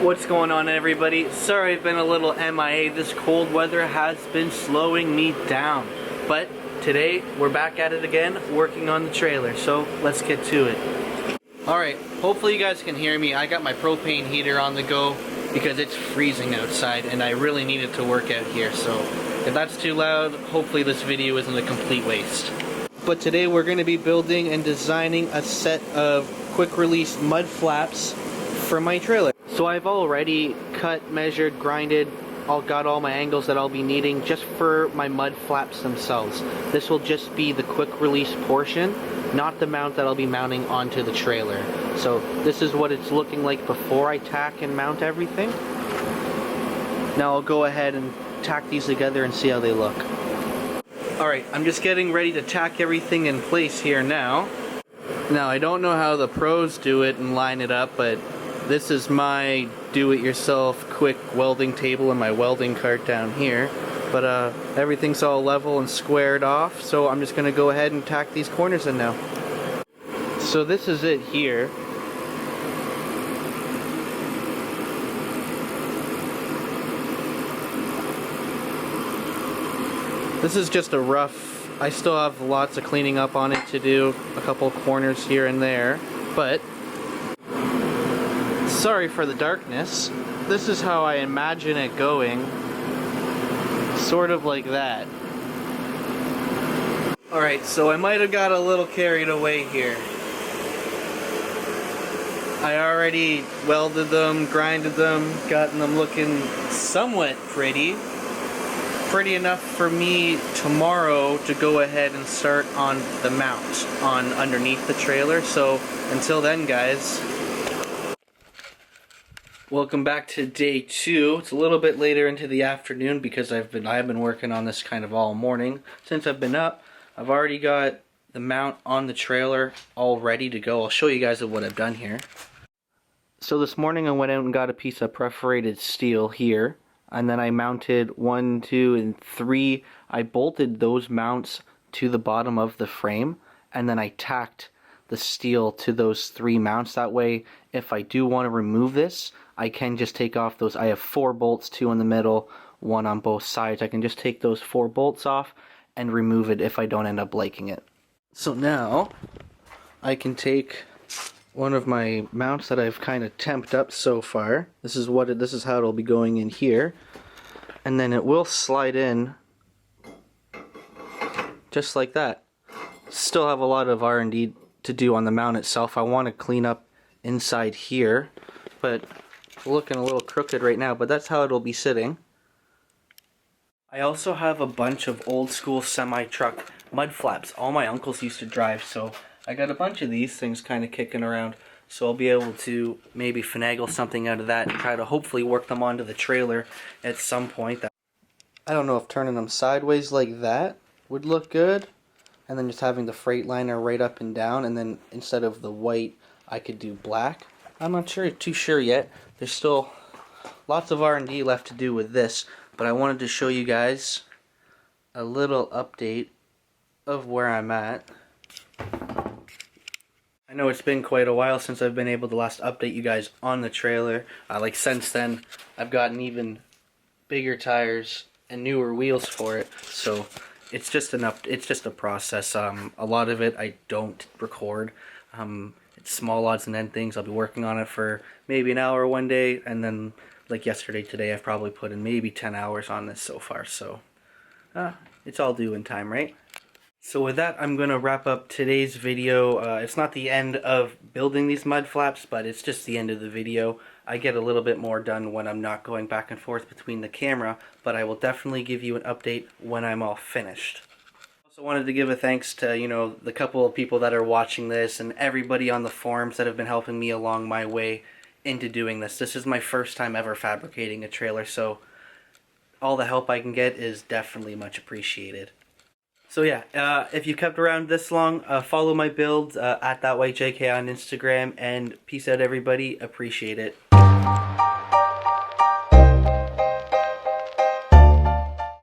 What's going on, everybody? Sorry I've been a little MIA. This cold weather has been slowing me down. But today we're back at it again, working on the trailer. So let's get to it. Alright, hopefully you guys can hear me. I got my propane heater on the go because it's freezing outside and I really needed to work out here. So if that's too loud, hopefully this video isn't a complete waste. But today we're going to be building and designing a set of quick release mud flaps for my trailer. So I've already cut, measured, grinded, got all my angles that I'll be needing just for my mud flaps themselves. This will just be the quick release portion, not the mount that I'll be mounting onto the trailer. So this is what it's looking like before I tack and mount everything. Now I'll go ahead and tack these together and see how they look. Alright, I'm just getting ready to tack everything in place here now. Now I don't know how the pros do it and line it up, but this is my do-it-yourself quick welding table and my welding cart down here. But everything's all level and squared off, so I'm just going to go ahead and tack these corners in now. So this is it here. This is just a rough, I still have lots of cleaning up on it to do, a couple corners here and there, but sorry for the darkness. This is how I imagine it going. Sort of like that. Alright, so I might have got a little carried away here. I already welded them, grinded them, gotten them looking somewhat pretty. Pretty enough for me tomorrow to go ahead and start on the mount on underneath the trailer. So until then, guys, welcome back to day 2. It's a little bit later into the afternoon because I've been working on this kind of all morning. Since I've been up, I've already got the mount on the trailer all ready to go. I'll show you guys what I've done here. So this morning I went out and got a piece of perforated steel here, and then I mounted 1, 2, and 3. I bolted those mounts to the bottom of the frame, and then I tacked the steel to those 3 mounts. That way, if I do want to remove this, I can just take off those. I have 4 bolts, 2 in the middle, 1 on both sides. I can just take those 4 bolts off and remove it if I don't end up liking it. So now I can take one of my mounts that I've kind of temped up so far. This is how it'll be going in here, and then it will slide in just like that. Still have a lot of R&D to do on the mount itself. I want to clean up inside here, but looking a little crooked right now, but that's how it'll be sitting. I also have a bunch of old school semi-truck mud flaps. All my uncles used to drive, so I got a bunch of these things kind of kicking around, so I'll be able to maybe finagle something out of that and try to hopefully work them onto the trailer at some point. I don't know if turning them sideways like that would look good, and then just having the Freightliner right up and down, and then instead of the white I could do black. I'm not too sure yet. There's still lots of R&D left to do with this, but I wanted to show you guys a little update of where I'm at. I know it's been quite a while since I've been able to last update you guys on the trailer. Like since then, I've gotten even bigger tires and newer wheels for it. So it's just it's just a process. A lot of it I don't record. It's small odds and end things. I'll be working on it for maybe an hour one day, and then like today, I've probably put in maybe 10 hours on this so far. So it's all due in time, right? So with that, I'm going to wrap up today's video. It's not the end of building these mud flaps, but it's just the end of the video. I get a little bit more done when I'm not going back and forth between the camera, but I will definitely give you an update when I'm all finished. Also wanted to give a thanks to, the couple of people that are watching this and everybody on the forums that have been helping me along my way into doing this. This is my first time ever fabricating a trailer, so all the help I can get is definitely much appreciated. So yeah, if you kept around this long, follow my builds at ThatWhiteJK on Instagram, and peace out everybody, appreciate it.